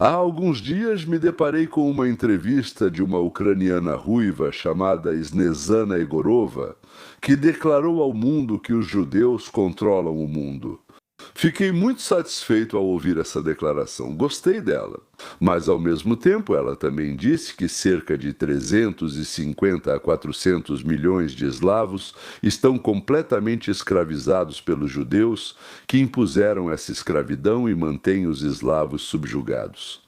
Há alguns dias me deparei com uma entrevista de uma ucraniana ruiva chamada Snezana Egorova, que declarou ao mundo que os judeus controlam o mundo. Fiquei muito satisfeito ao ouvir essa declaração. Gostei dela. Mas, ao mesmo tempo, ela também disse que cerca de 350 a 400 milhões de eslavos estão completamente escravizados pelos judeus, que impuseram essa escravidão e mantêm os eslavos subjugados.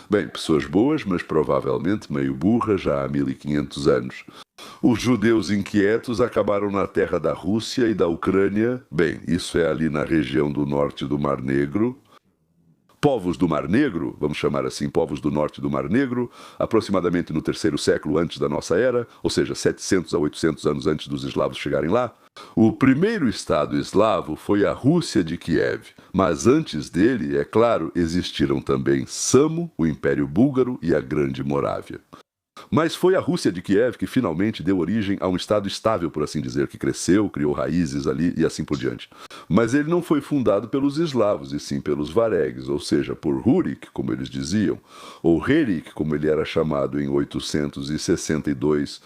Bem, pessoas boas, mas provavelmente meio burras já há 1500 anos. Os judeus inquietos acabaram na terra da Rússia e da Ucrânia. Bem, isso é ali na região do norte do Mar Negro. Povos do Mar Negro, vamos chamar assim, povos do norte do Mar Negro, aproximadamente no terceiro século antes da nossa era, ou seja, 700 a 800 anos antes dos eslavos chegarem lá. O primeiro estado eslavo foi a Rússia de Kiev, mas antes dele, é claro, existiram também Samo, o Império Búlgaro e a Grande Morávia. Mas foi a Rússia de Kiev que finalmente deu origem a um estado estável, por assim dizer, que cresceu, criou raízes ali e assim por diante. Mas ele não foi fundado pelos eslavos, e sim pelos varegues, ou seja, por Rurik, como eles diziam, ou Herik, como ele era chamado em 862.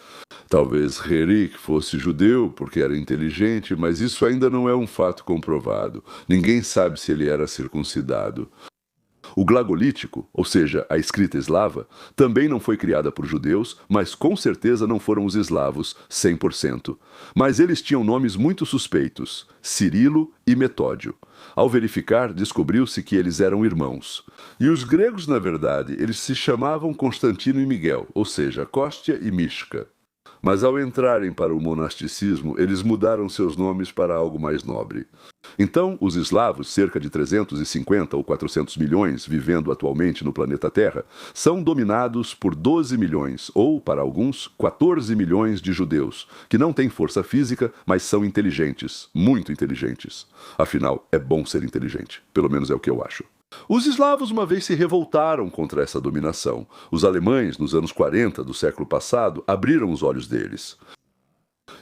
Talvez Herik fosse judeu, porque era inteligente, mas isso ainda não é um fato comprovado. Ninguém sabe se ele era circuncidado. O glagolítico, ou seja, a escrita eslava, também não foi criada por judeus, mas com certeza não foram os eslavos 100%. Mas eles tinham nomes muito suspeitos, Cirilo e Metódio. Ao verificar, descobriu-se que eles eram irmãos. E os gregos, na verdade, eles se chamavam Constantino e Miguel, ou seja, Cóstia e Mishka. Mas ao entrarem para o monasticismo, eles mudaram seus nomes para algo mais nobre. Então, os eslavos, cerca de 350 ou 400 milhões vivendo atualmente no planeta Terra, são dominados por 12 milhões, ou, para alguns, 14 milhões de judeus, que não têm força física, mas são inteligentes, muito inteligentes. Afinal, é bom ser inteligente, pelo menos é o que eu acho. Os eslavos uma vez se revoltaram contra essa dominação. Os alemães, nos anos 40 do século passado, abriram os olhos deles.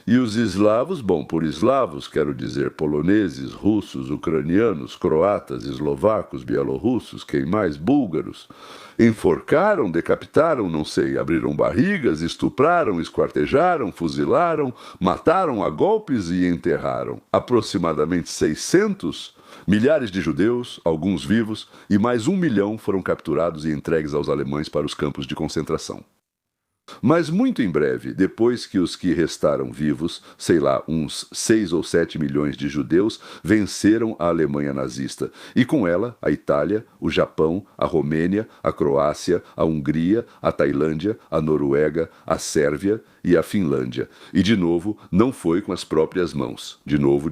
E os eslavos, bom, por eslavos, quero dizer poloneses, russos, ucranianos, croatas, eslovacos, bielorrussos, quem mais, búlgaros, enforcaram, decapitaram, não sei, abriram barrigas, estupraram, esquartejaram, fuzilaram, mataram a golpes e enterraram aproximadamente 600. Milhares de judeus, alguns vivos, e mais 1 milhão foram capturados e entregues aos alemães para os campos de concentração. Mas muito em breve, depois que os que restaram vivos, sei lá, uns 6 ou 7 milhões de judeus, venceram a Alemanha nazista, e com ela a Itália, o Japão, a Romênia, a Croácia, a Hungria, a Tailândia, a Noruega, a Sérvia e a Finlândia. E de novo, não foi com as próprias mãos. De novo,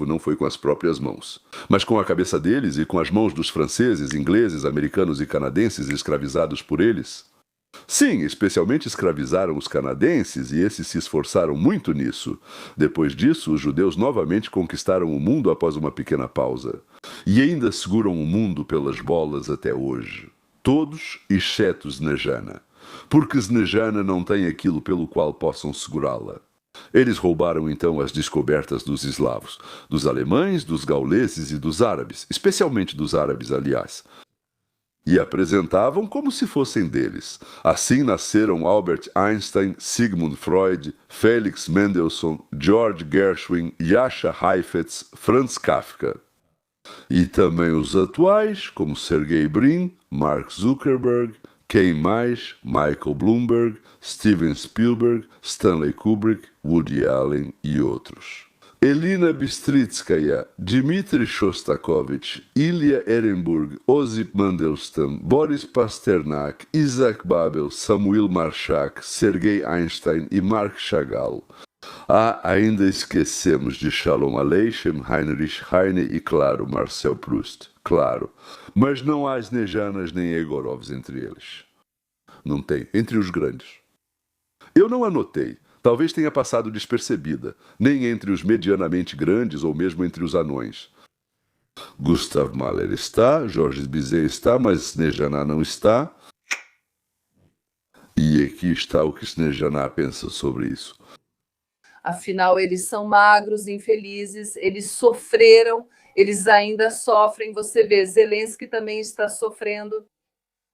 não foi com as próprias mãos. Mas com a cabeça deles e com as mãos dos franceses, ingleses, americanos e canadenses escravizados por eles. Sim, especialmente escravizaram os canadenses e esses se esforçaram muito nisso. Depois disso, os judeus novamente conquistaram o mundo após uma pequena pausa. E ainda seguram o mundo pelas bolas até hoje. Todos, exceto Snejana. Porque Snejana não tem aquilo pelo qual possam segurá-la. Eles roubaram então as descobertas dos eslavos, dos alemães, dos gauleses e dos árabes, especialmente dos árabes, aliás. E apresentavam como se fossem deles. Assim nasceram Albert Einstein, Sigmund Freud, Felix Mendelssohn, George Gershwin, Jascha Heifetz, Franz Kafka. E também os atuais, como Sergey Brin, Mark Zuckerberg, quem mais? Michael Bloomberg, Steven Spielberg, Stanley Kubrick, Woody Allen e outros. Elina Bistritskaya, Dmitri Shostakovich, Ilya Ehrenburg, Osip Mandelstam, Boris Pasternak, Isaac Babel, Samuel Marshak, Sergei Einstein e Marc Chagall. Ainda esquecemos de Shalom Aleichem, Heinrich Heine e, claro, Marcel Proust. Claro. Mas não há Snejanas nem Egorovs entre eles. Não tem. Entre os grandes. Eu não anotei. Talvez tenha passado despercebida, nem entre os medianamente grandes ou mesmo entre os anões. Gustav Mahler está, Georges Bizet está, mas Snejana não está. E aqui está o que Snejana pensa sobre isso. Afinal, eles são magros, infelizes, eles sofreram, eles ainda sofrem. Você vê, Zelensky também está sofrendo.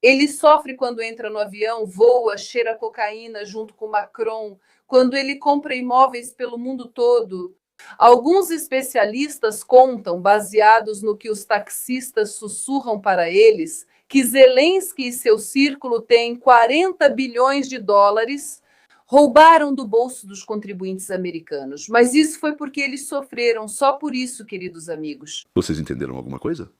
Ele sofre quando entra no avião, voa, cheira cocaína junto com Macron, quando ele compra imóveis pelo mundo todo. Alguns especialistas contam, baseados no que os taxistas sussurram para eles, que Zelensky e seu círculo têm 40 bilhões de dólares, roubaram do bolso dos contribuintes americanos. Mas isso foi porque eles sofreram, só por isso, queridos amigos. Vocês entenderam alguma coisa?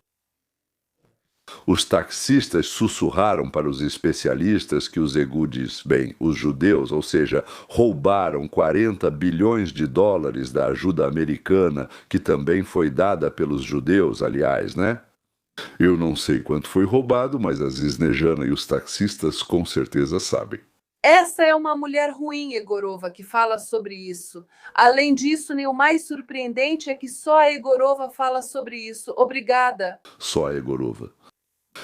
Os taxistas sussurraram para os especialistas que os egudes, bem, os judeus, ou seja, roubaram 40 bilhões de dólares da ajuda americana, que também foi dada pelos judeus, aliás, né? Eu não sei quanto foi roubado, mas a Snejana e os taxistas com certeza sabem. Essa é uma mulher ruim, Egorova, que fala sobre isso. Além disso, nem o mais surpreendente é que só a Egorova fala sobre isso. Obrigada. Só a Egorova.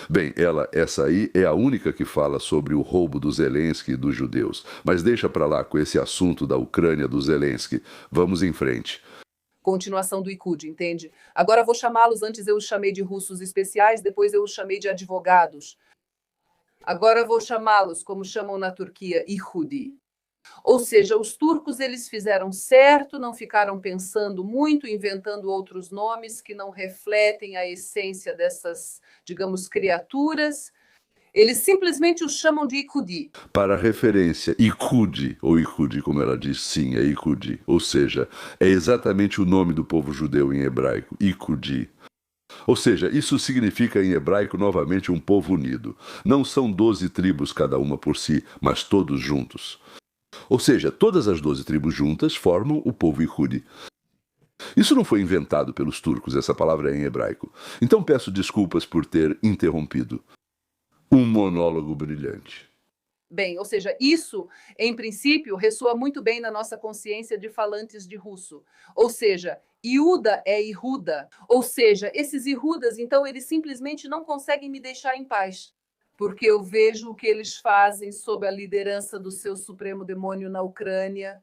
Bem, essa aí é a única que fala sobre o roubo do Zelensky e dos judeus. Mas deixa pra lá com esse assunto da Ucrânia do Zelensky. Vamos em frente. Continuação do Ikud, entende? Agora vou chamá-los, antes eu os chamei de russos especiais, depois eu os chamei de advogados. Agora vou chamá-los, como chamam na Turquia, Ihudi. Ou seja, os turcos eles fizeram certo, não ficaram pensando muito, inventando outros nomes que não refletem a essência dessas, digamos, criaturas. Eles simplesmente os chamam de Ihudi. Para referência, Ikud, ou Ikud, como ela diz, sim, é Ikud. Ou seja, é exatamente o nome do povo judeu em hebraico, Ikud. Ou seja, isso significa em hebraico novamente um povo unido. Não são 12 tribos cada uma por si, mas todos juntos. Ou seja, todas as 12 tribos juntas formam o povo Ihudi. Isso não foi inventado pelos turcos, essa palavra é em hebraico. Então peço desculpas por ter interrompido. Um monólogo brilhante. Bem, ou seja, isso, em princípio, ressoa muito bem na nossa consciência de falantes de russo. Ou seja, Iuda é Ihuda. Ou seja, esses Ihudas, então, eles simplesmente não conseguem me deixar em paz. Porque eu vejo o que eles fazem sob a liderança do seu supremo demônio na Ucrânia.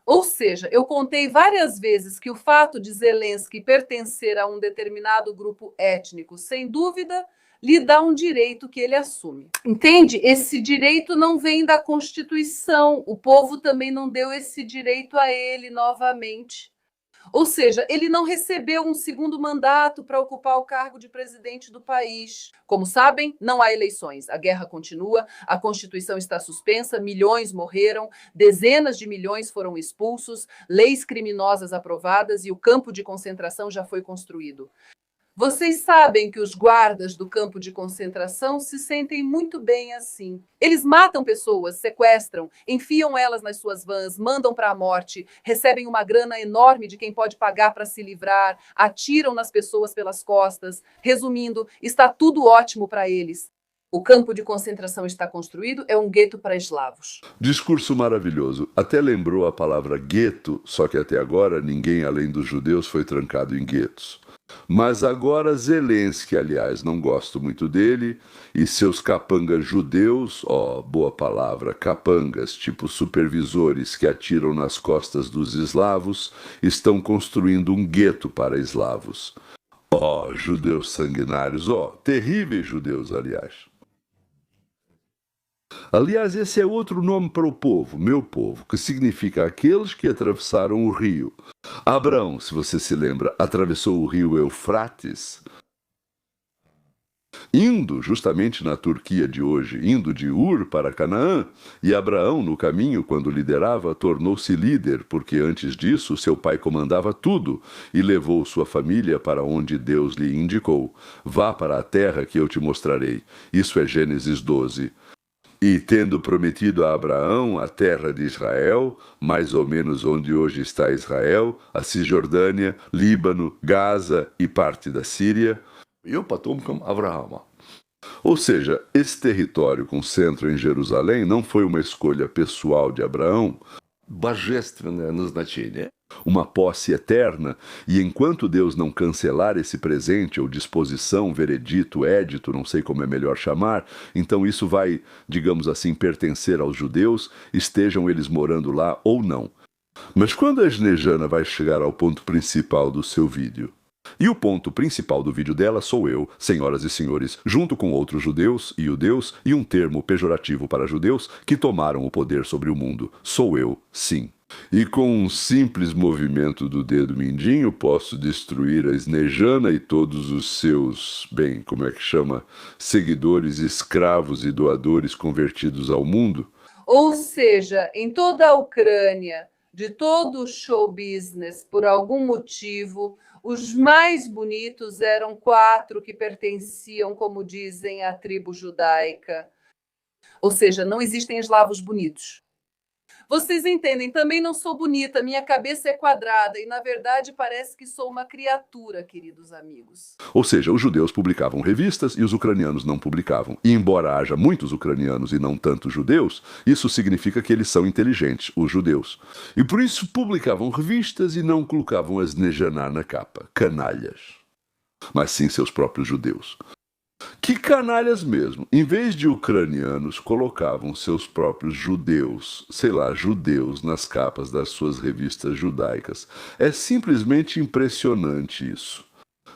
Ou seja, eu contei várias vezes que o fato de Zelensky pertencer a um determinado grupo étnico, sem dúvida, lhe dá um direito que ele assume. Entende? Esse direito não vem da Constituição. O povo também não deu esse direito a ele novamente. Ou seja, ele não recebeu um segundo mandato para ocupar o cargo de presidente do país. Como sabem, não há eleições. A guerra continua, a Constituição está suspensa, milhões morreram, dezenas de milhões foram expulsos, leis criminosas aprovadas e o campo de concentração já foi construído. Vocês sabem que os guardas do campo de concentração se sentem muito bem assim. Eles matam pessoas, sequestram, enfiam elas nas suas vans, mandam para a morte, recebem uma grana enorme de quem pode pagar para se livrar, atiram nas pessoas pelas costas. Resumindo, está tudo ótimo para eles. O campo de concentração está construído, é um gueto para eslavos. Discurso maravilhoso. Até lembrou a palavra gueto, só que até agora ninguém além dos judeus foi trancado em guetos. Mas agora Zelensky, aliás, não gosto muito dele, e seus capangas judeus, boa palavra, capangas, tipo supervisores que atiram nas costas dos eslavos, estão construindo um gueto para eslavos. Judeus sanguinários, terríveis judeus, aliás. Aliás, esse é outro nome para o povo, meu povo, que significa aqueles que atravessaram o rio. Abraão, se você se lembra, atravessou o rio Eufrates, indo justamente na Turquia de hoje, indo de Ur para Canaã, e Abraão, no caminho, quando liderava, tornou-se líder, porque antes disso seu pai comandava tudo e levou sua família para onde Deus lhe indicou. Vá para a terra que eu te mostrarei. Isso é Gênesis 12. E tendo prometido a Abraão a terra de Israel, mais ou menos onde hoje está Israel, a Cisjordânia, Líbano, Gaza e parte da Síria, Abraão. Ou seja, esse território com centro em Jerusalém não foi uma escolha pessoal de Abraão, uma posse eterna, e enquanto Deus não cancelar esse presente ou disposição, veredito, édito, não sei como é melhor chamar, então isso vai, digamos assim, pertencer aos judeus, estejam eles morando lá ou não. Mas quando a Snejana vai chegar ao ponto principal do seu vídeo? E o ponto principal do vídeo dela sou eu, senhoras e senhores, junto com outros judeus, iudeus e um termo pejorativo para judeus que tomaram o poder sobre o mundo. Sou eu, sim. E com um simples movimento do dedo mindinho posso destruir a Snejana e todos os seus, bem, como é que chama, seguidores, escravos e doadores convertidos ao mundo? Ou seja, em toda a Ucrânia, de todo o show business, por algum motivo, os mais bonitos eram 4 que pertenciam, como dizem, à tribo judaica. Ou seja, não existem eslavos bonitos. Vocês entendem, também não sou bonita, minha cabeça é quadrada e, na verdade, parece que sou uma criatura, queridos amigos. Ou seja, os judeus publicavam revistas e os ucranianos não publicavam. E embora haja muitos ucranianos e não tantos judeus, isso significa que eles são inteligentes, os judeus. E por isso publicavam revistas e não colocavam as Nejaná na capa. Canalhas. Mas sim seus próprios judeus. Que canalhas mesmo. Em vez de ucranianos, colocavam seus próprios judeus, sei lá, judeus, nas capas das suas revistas judaicas. É simplesmente impressionante isso.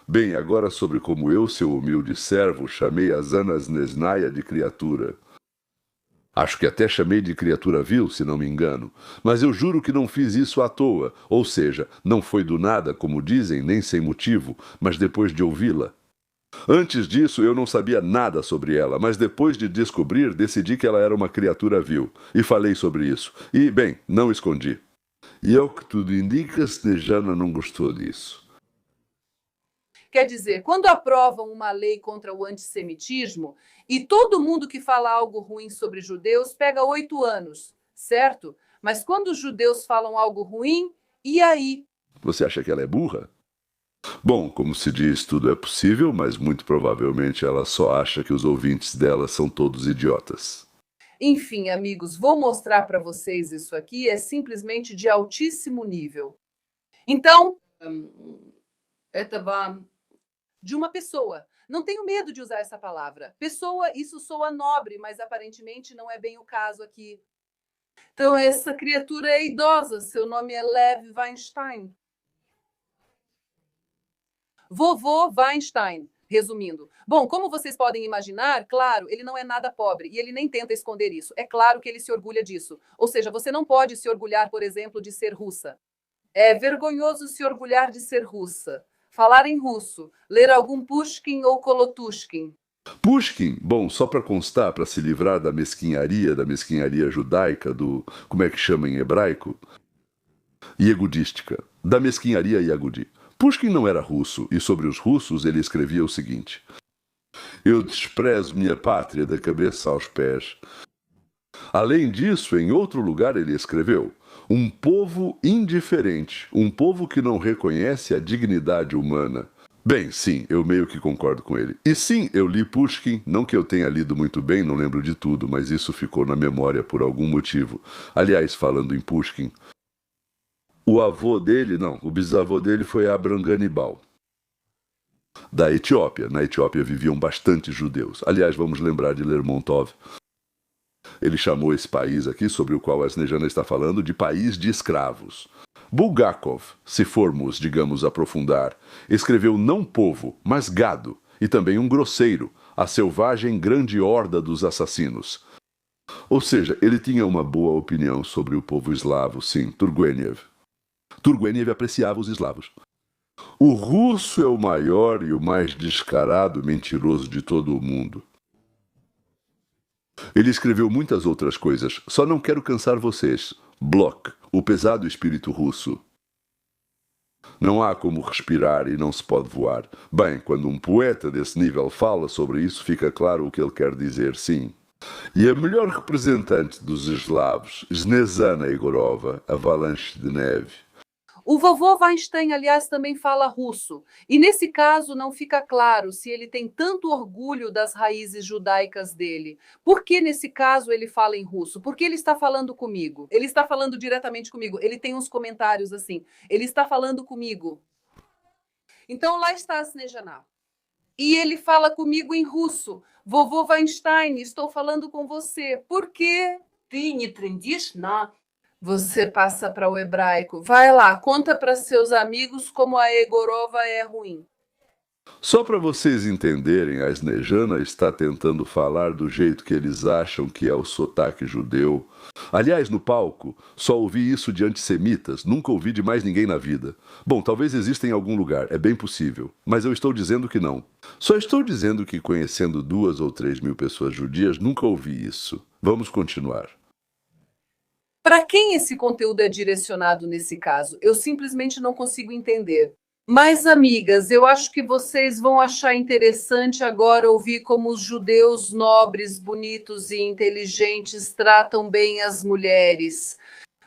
Bem, agora sobre como eu, seu humilde servo, chamei a Zana Znesnaya de criatura. Acho que até chamei de criatura vil, se não me engano. Mas eu juro que não fiz isso à toa. Ou seja, não foi do nada, como dizem, nem sem motivo, mas depois de ouvi-la. Antes disso, eu não sabia nada sobre ela, mas depois de descobrir, decidi que ela era uma criatura vil. E falei sobre isso. E, bem, não escondi. E ao que tudo indica, Snejana não gostou disso. Quer dizer, quando aprovam uma lei contra o antissemitismo, e todo mundo que fala algo ruim sobre judeus pega 8 anos, certo? Mas quando os judeus falam algo ruim, e aí? Você acha que ela é burra? Bom, como se diz, tudo é possível, mas muito provavelmente ela só acha que os ouvintes dela são todos idiotas. Enfim, amigos, vou mostrar para vocês isso aqui, é simplesmente de altíssimo nível. Então, de uma pessoa. Não tenho medo de usar essa palavra. Pessoa, isso soa nobre, mas aparentemente não é bem o caso aqui. Então, essa criatura é idosa, seu nome é Lev Weinstein. Vovô Weinstein, resumindo. Bom, como vocês podem imaginar, claro, ele não é nada pobre e ele nem tenta esconder isso. É claro que ele se orgulha disso. Ou seja, você não pode se orgulhar, por exemplo, de ser russa. É vergonhoso se orgulhar de ser russa. Falar em russo, ler algum Pushkin ou Kolotushkin. Pushkin, bom, só para constar, para se livrar da mesquinharia judaica, do, como é que chama em hebraico? Iegudística, da mesquinharia Iagudi. Pushkin não era russo, e sobre os russos ele escrevia o seguinte: eu desprezo minha pátria da cabeça aos pés. Além disso, em outro lugar ele escreveu: um povo indiferente, um povo que não reconhece a dignidade humana. Bem, sim, eu meio que concordo com ele. E sim, eu li Pushkin, não que eu tenha lido muito bem, não lembro de tudo, mas isso ficou na memória por algum motivo. Aliás, falando em Pushkin, o avô dele, não, o bisavô dele foi Abraham Ganibal, da Etiópia. Na Etiópia viviam bastante judeus. Aliás, vamos lembrar de Lermontov. Ele chamou esse país aqui, sobre o qual a Snejana está falando, de país de escravos. Bulgakov, se formos, digamos, aprofundar, escreveu não povo, mas gado, e também um grosseiro, a selvagem grande horda dos assassinos. Ou seja, ele tinha uma boa opinião sobre o povo eslavo, sim, Turgueniev. Turgueniev apreciava os eslavos. O russo é o maior e o mais descarado mentiroso de todo o mundo. Ele escreveu muitas outras coisas, só não quero cansar vocês. Blok, o pesado espírito russo. Não há como respirar e não se pode voar. Bem, quando um poeta desse nível fala sobre isso, fica claro o que ele quer dizer, sim. E a melhor representante dos eslavos, Snezana Igorova, avalanche de neve. O vovô Weinstein, aliás, também fala russo. E nesse caso não fica claro se ele tem tanto orgulho das raízes judaicas dele. Por que nesse caso ele fala em russo? Porque ele está falando comigo. Ele está falando diretamente comigo. Ele tem uns comentários assim. Ele está falando comigo. Então lá está a Snejana. E ele fala comigo em russo. Vovô Weinstein, estou falando com você. Por quê? Ты не трындишь на Você passa para o hebraico. Vai lá, conta para seus amigos como a Egorova é ruim. Só para vocês entenderem, a Snejana está tentando falar do jeito que eles acham que é o sotaque judeu. Aliás, no palco, só ouvi isso de antissemitas, nunca ouvi de mais ninguém na vida. Bom, talvez exista em algum lugar, é bem possível, mas eu estou dizendo que não. Só estou dizendo que conhecendo 2 ou 3 mil pessoas judias, nunca ouvi isso. Vamos continuar. Para quem esse conteúdo é direcionado nesse caso? Eu simplesmente não consigo entender. Mas, amigas, eu acho que vocês vão achar interessante agora ouvir como os judeus nobres, bonitos e inteligentes tratam bem as mulheres.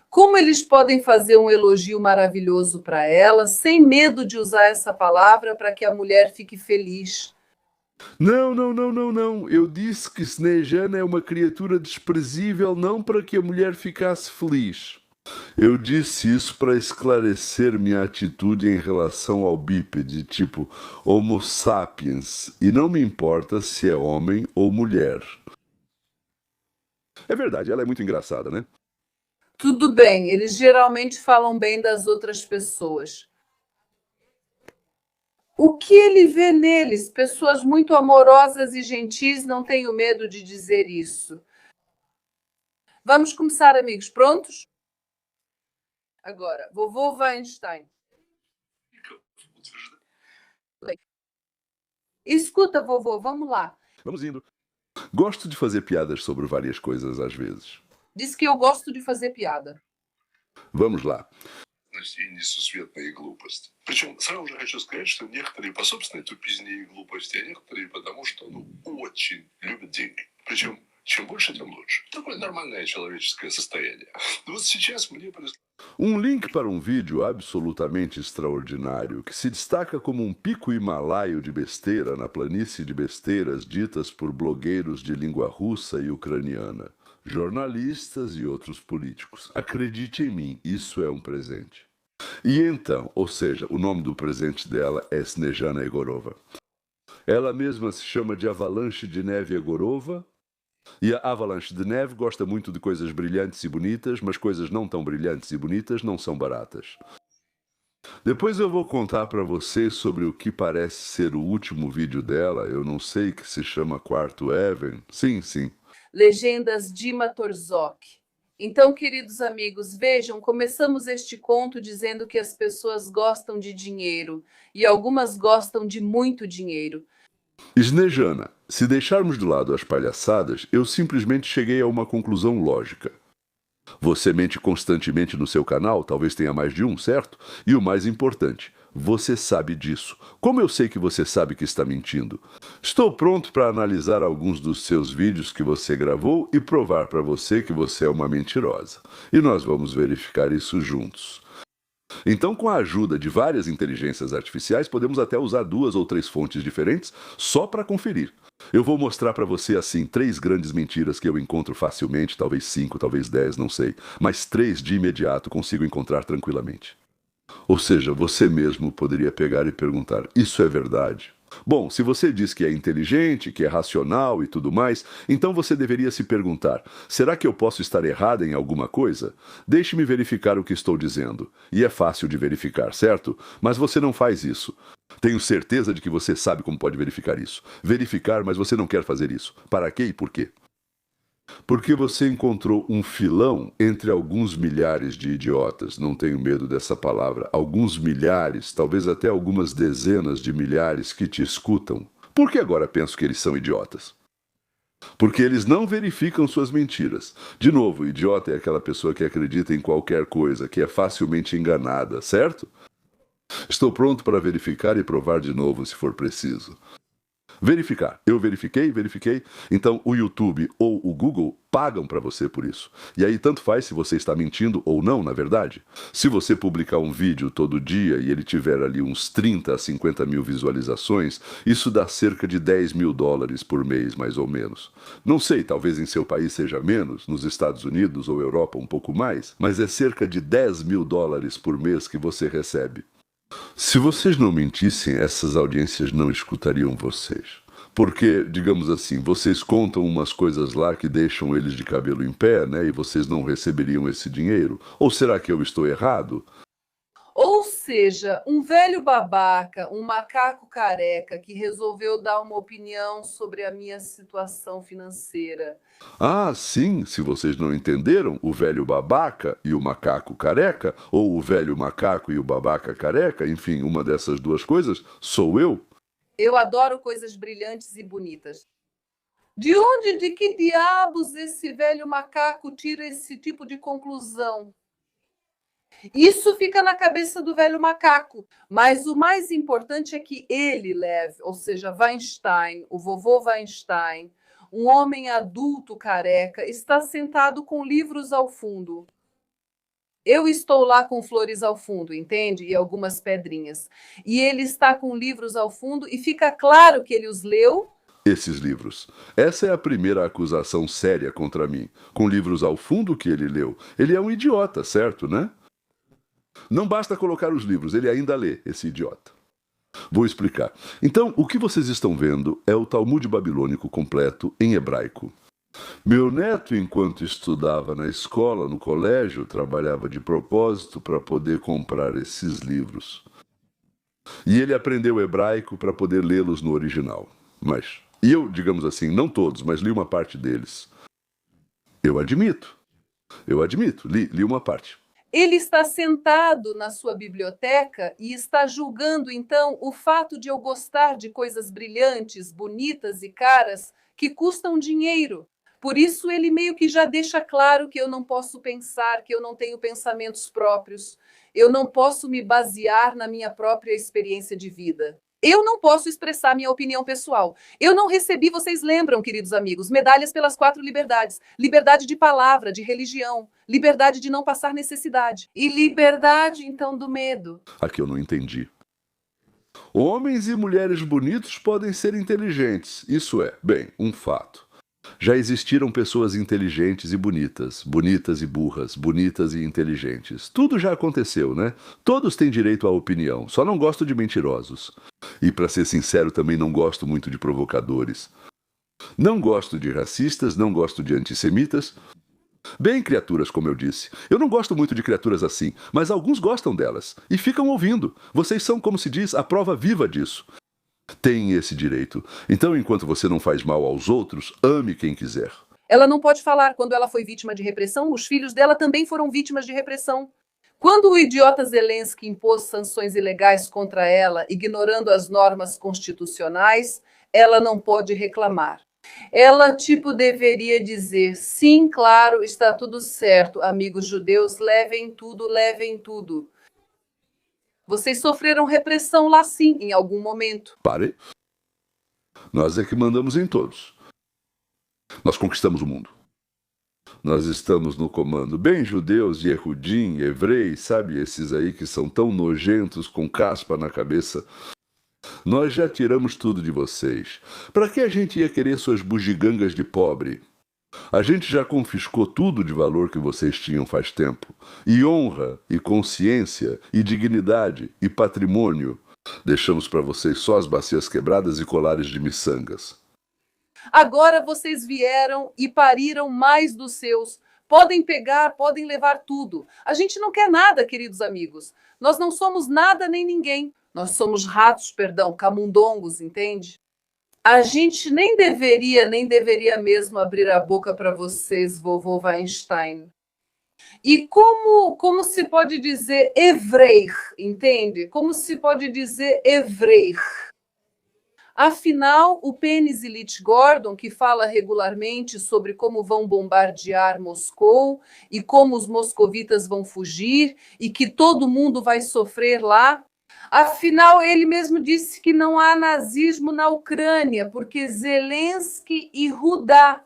Como eles podem fazer um elogio maravilhoso para elas, sem medo de usar essa palavra para que a mulher fique feliz. Não, não, não, não, não. Eu disse que Snejana é uma criatura desprezível não para que a mulher ficasse feliz. Eu disse isso para esclarecer minha atitude em relação ao bípede, tipo Homo sapiens, e não me importa se é homem ou mulher. É verdade, ela é muito engraçada, né? Tudo bem, eles geralmente falam bem das outras pessoas. O que ele vê neles? Pessoas muito amorosas e gentis, não tenho medo de dizer isso. Vamos começar, amigos, prontos? Agora, vovô Weinstein. Escuta, vovô, vamos lá. Vamos indo. Gosto de fazer piadas sobre várias coisas às vezes. Diz que eu gosto de fazer piada. Vamos lá. И несусветные глупости. Причем сразу же хочу сказать, что некоторые по собственной тупизне и глупости, а некоторые потому, что очень любят деньги. Причем чем больше, тем лучше. Такое нормальное человеческое состояние. Вот сейчас мне Link para um vídeo absolutamente extraordinário que se destaca como um pico himalaio de besteira na planície de besteiras ditas por blogueiros de língua russa e ucraniana, jornalistas e outros políticos. Acredite em mim, isso é um presente. E então, ou seja, o nome do presente dela é Snejana Egorova. Ela mesma se chama de Avalanche de Neve Egorova. E a Avalanche de Neve gosta muito de coisas brilhantes e bonitas, mas coisas não tão brilhantes e bonitas não são baratas. Depois eu vou contar para vocês sobre o que parece ser o último vídeo dela, eu não sei, que se chama Quarto Heaven. Sim, sim. Legendas Dima Torzok. Então, queridos amigos, vejam, começamos este conto dizendo que as pessoas gostam de dinheiro, e algumas gostam de muito dinheiro. Snejana, se deixarmos de lado as palhaçadas, eu simplesmente cheguei a uma conclusão lógica. Você mente constantemente no seu canal, talvez tenha mais de um, certo? E o mais importante, você sabe disso. Como eu sei que você sabe que está mentindo? Estou pronto para analisar alguns dos seus vídeos que você gravou e provar para você que você é uma mentirosa. E nós vamos verificar isso juntos. Então, com a ajuda de várias inteligências artificiais, podemos até usar 2 ou 3 fontes diferentes só para conferir. Eu vou mostrar para você, assim, 3 grandes mentiras que eu encontro facilmente, talvez 5, talvez 10, não sei, mas 3 de imediato consigo encontrar tranquilamente. Ou seja, você mesmo poderia pegar e perguntar, isso é verdade? Bom, se você diz que é inteligente, que é racional e tudo mais, então você deveria se perguntar, será que eu posso estar errada em alguma coisa? Deixe-me verificar o que estou dizendo. E é fácil de verificar, certo? Mas você não faz isso. Tenho certeza de que você sabe como pode verificar isso. Verificar, mas você não quer fazer isso. Para quê e por quê? Porque você encontrou um filão entre alguns milhares de idiotas, não tenho medo dessa palavra, alguns milhares, talvez até algumas dezenas de milhares que te escutam. Por que agora penso que eles são idiotas? Porque eles não verificam suas mentiras. De novo, idiota é aquela pessoa que acredita em qualquer coisa, que é facilmente enganada, certo? Estou pronto para verificar e provar de novo se for preciso. Verificar. Eu verifiquei. Então o YouTube ou o Google pagam para você por isso. E aí tanto faz se você está mentindo ou não, na verdade. Se você publicar um vídeo todo dia e ele tiver ali uns 30 a 50 mil visualizações, isso dá cerca de $10.000 por mês, mais ou menos. Não sei, talvez em seu país seja menos, nos Estados Unidos ou Europa um pouco mais, mas é cerca de $10.000 por mês que você recebe. Se vocês não mentissem, essas audiências não escutariam vocês. Porque, digamos assim, vocês contam umas coisas lá que deixam eles de cabelo em pé, né? E vocês não receberiam esse dinheiro? Ou será que eu estou errado? Ou seja, um velho babaca, um macaco careca que resolveu dar uma opinião sobre a minha situação financeira. Ah, sim, se vocês não entenderam, o velho babaca e o macaco careca, ou o velho macaco e o babaca careca, enfim, uma dessas duas coisas, sou eu. Eu adoro coisas brilhantes e bonitas. De que diabos esse velho macaco tira esse tipo de conclusão? Isso fica na cabeça do velho macaco, mas o mais importante é que ele leve, ou seja, Weinstein, o vovô Weinstein, um homem adulto careca, está sentado com livros ao fundo. Eu estou lá com flores ao fundo, entende? E algumas pedrinhas. E ele está com livros ao fundo e fica claro que ele os leu. Esses livros. Essa é a primeira acusação séria contra mim. Com livros ao fundo que ele leu. Ele é um idiota, certo, né? Não basta colocar os livros, ele ainda lê, esse idiota. Vou explicar. Então, o que vocês estão vendo é o Talmud babilônico completo em hebraico. Meu neto, enquanto estudava na escola, no colégio, trabalhava de propósito para poder comprar esses livros. E ele aprendeu hebraico para poder lê-los no original. E eu, digamos assim, não todos, mas li uma parte deles. Eu admito, li uma parte. Ele está sentado na sua biblioteca e está julgando, então, o fato de eu gostar de coisas brilhantes, bonitas e caras que custam dinheiro. Por isso, ele meio que já deixa claro que eu não posso pensar, que eu não tenho pensamentos próprios, eu não posso me basear na minha própria experiência de vida. Eu não posso expressar minha opinião pessoal. Eu não recebi, vocês lembram, queridos amigos, medalhas pelas 4 liberdades. Liberdade de palavra, de religião, liberdade de não passar necessidade. E liberdade, então, do medo. Aqui eu não entendi. Homens e mulheres bonitos podem ser inteligentes. Isso é, bem, um fato. Já existiram pessoas inteligentes e bonitas burras, bonitas e inteligentes. Tudo já aconteceu, né? Todos têm direito à opinião, só não gosto de mentirosos. E, para ser sincero, também não gosto muito de provocadores. Não gosto de racistas, não gosto de antissemitas. Bem, criaturas, como eu disse. Eu não gosto muito de criaturas assim, mas alguns gostam delas. E ficam ouvindo. Vocês são, como se diz, a prova viva disso. Tem esse direito. Então, enquanto você não faz mal aos outros, ame quem quiser. Ela não pode falar. Quando ela foi vítima de repressão, os filhos dela também foram vítimas de repressão. Quando o idiota Zelensky impôs sanções ilegais contra ela, ignorando as normas constitucionais, ela não pode reclamar. Ela, deveria dizer, sim, claro, está tudo certo, amigos judeus, levem tudo, levem tudo. Vocês sofreram repressão lá sim, em algum momento. Pare. Nós é que mandamos em todos. Nós conquistamos o mundo. Nós estamos no comando. Bem, judeus, Yehudim, Evreis, sabe, esses aí que são tão nojentos com caspa na cabeça. Nós já tiramos tudo de vocês. Para que a gente ia querer suas bugigangas de pobre? A gente já confiscou tudo de valor que vocês tinham faz tempo. E honra, e consciência, e dignidade, e patrimônio. Deixamos para vocês só as bacias quebradas e colares de miçangas. Agora vocês vieram e pariram mais dos seus. Podem pegar, podem levar tudo. A gente não quer nada, queridos amigos. Nós não somos nada nem ninguém. Nós somos ratos, camundongos, entende? A gente nem deveria mesmo abrir a boca para vocês, vovô Weinstein. E como se pode dizer Evreich, entende? Como se pode dizer Evreich? Afinal, o Penny Zilit Gordon, que fala regularmente sobre como vão bombardear Moscou e como os moscovitas vão fugir e que todo mundo vai sofrer lá, afinal, ele mesmo disse que não há nazismo na Ucrânia, porque Zelensky e Rudá.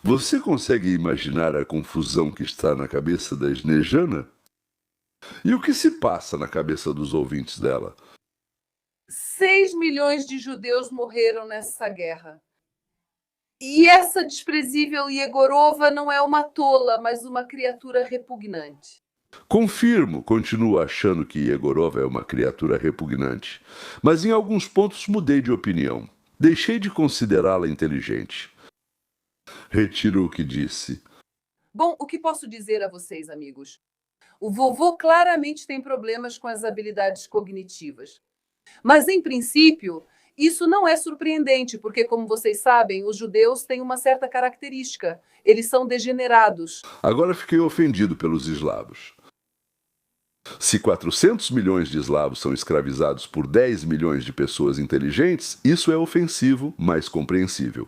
Você consegue imaginar a confusão que está na cabeça da Snejana? E o que se passa na cabeça dos ouvintes dela? 6 milhões de judeus morreram nessa guerra. E essa desprezível Yegorova não é uma tola, mas uma criatura repugnante. Confirmo, continuo achando que Yegorova é uma criatura repugnante, mas em alguns pontos mudei de opinião. Deixei de considerá-la inteligente. Retiro o que disse. Bom, o que posso dizer a vocês, amigos? O vovô claramente tem problemas com as habilidades cognitivas. Mas, em princípio, isso não é surpreendente, porque, como vocês sabem, os judeus têm uma certa característica. Eles são degenerados. Agora fiquei ofendido pelos eslavos. Se 400 milhões de eslavos são escravizados por 10 milhões de pessoas inteligentes, isso é ofensivo, mas compreensível.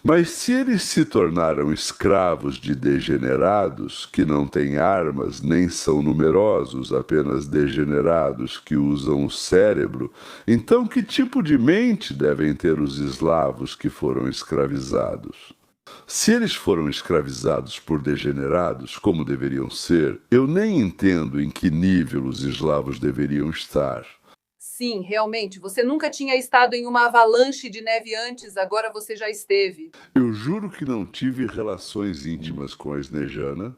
Mas se eles se tornaram escravos de degenerados, que não têm armas nem são numerosos, apenas degenerados que usam o cérebro, então que tipo de mente devem ter os eslavos que foram escravizados? Se eles foram escravizados por degenerados, como deveriam ser, eu nem entendo em que nível os eslavos deveriam estar. Sim, realmente, você nunca tinha estado em uma avalanche de neve antes, agora você já esteve. Eu juro que não tive relações íntimas com a Snejana.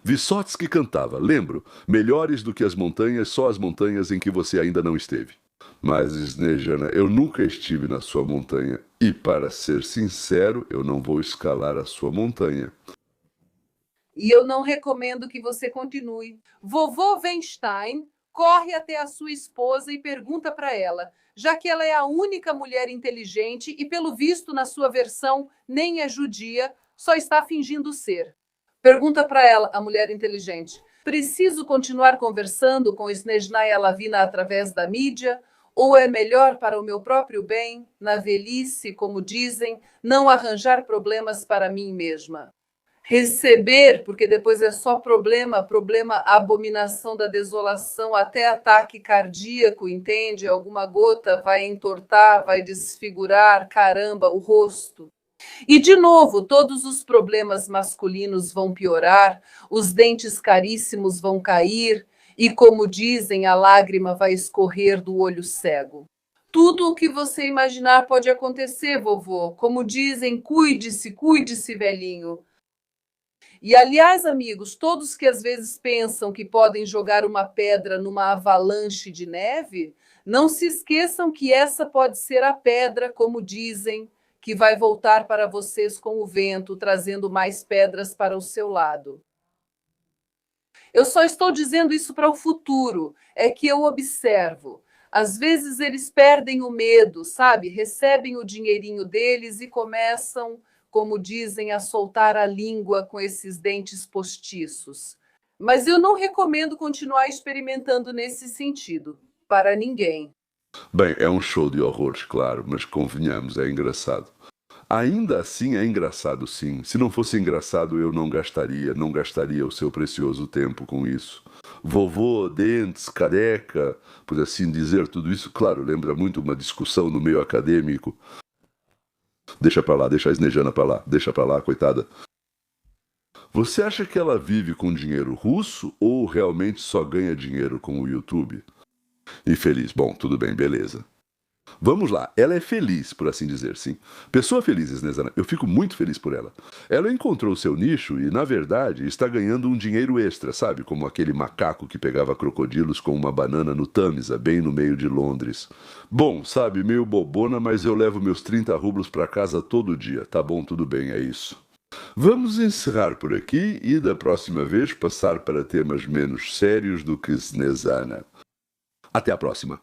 Vysotsky cantava, lembro, melhores do que as montanhas, só as montanhas em que você ainda não esteve. Mas, Snejana, eu nunca estive na sua montanha e, para ser sincero, eu não vou escalar a sua montanha. E eu não recomendo que você continue. Vovô Weinstein corre até a sua esposa e pergunta para ela, já que ela é a única mulher inteligente e, pelo visto, na sua versão, nem é judia, só está fingindo ser. Pergunta para ela, a mulher inteligente, preciso continuar conversando com Snezhnaya Lavina através da mídia? Ou é melhor para o meu próprio bem, na velhice, como dizem, não arranjar problemas para mim mesma? Receber, porque depois é só problema, abominação da desolação, até ataque cardíaco, entende? Alguma gota vai entortar, vai desfigurar, caramba, o rosto. E, de novo, todos os problemas masculinos vão piorar, os dentes caríssimos vão cair, e, como dizem, a lágrima vai escorrer do olho cego. Tudo o que você imaginar pode acontecer, vovô. Como dizem, cuide-se, velhinho. E, aliás, amigos, todos que às vezes pensam que podem jogar uma pedra numa avalanche de neve, não se esqueçam que essa pode ser a pedra, como dizem, que vai voltar para vocês com o vento, trazendo mais pedras para o seu lado. Eu só estou dizendo isso para o futuro, é que eu observo. Às vezes eles perdem o medo, sabe? Recebem o dinheirinho deles e começam, como dizem, a soltar a língua com esses dentes postiços. Mas eu não recomendo continuar experimentando nesse sentido, para ninguém. Bem, é um show de horrores, claro, mas convenhamos, é engraçado. Ainda assim é engraçado, sim. Se não fosse engraçado, eu não gastaria o seu precioso tempo com isso. Vovô, dentes, careca, por assim dizer, tudo isso, claro, lembra muito uma discussão no meio acadêmico. Deixa pra lá, deixa a Snejana pra lá, deixa pra lá, coitada. Você acha que ela vive com dinheiro russo ou realmente só ganha dinheiro com o YouTube? Infeliz, bom, tudo bem, beleza. Vamos lá, ela é feliz, por assim dizer, sim. Pessoa feliz, Snezana, eu fico muito feliz por ela. Ela encontrou seu nicho e, na verdade, está ganhando um dinheiro extra, sabe? Como aquele macaco que pegava crocodilos com uma banana no Tamisa, bem no meio de Londres. Bom, sabe, meio bobona, mas eu levo meus 30 rublos para casa todo dia. Tá bom, tudo bem, é isso. Vamos encerrar por aqui e, da próxima vez, passar para temas menos sérios do que Snezana. Até a próxima.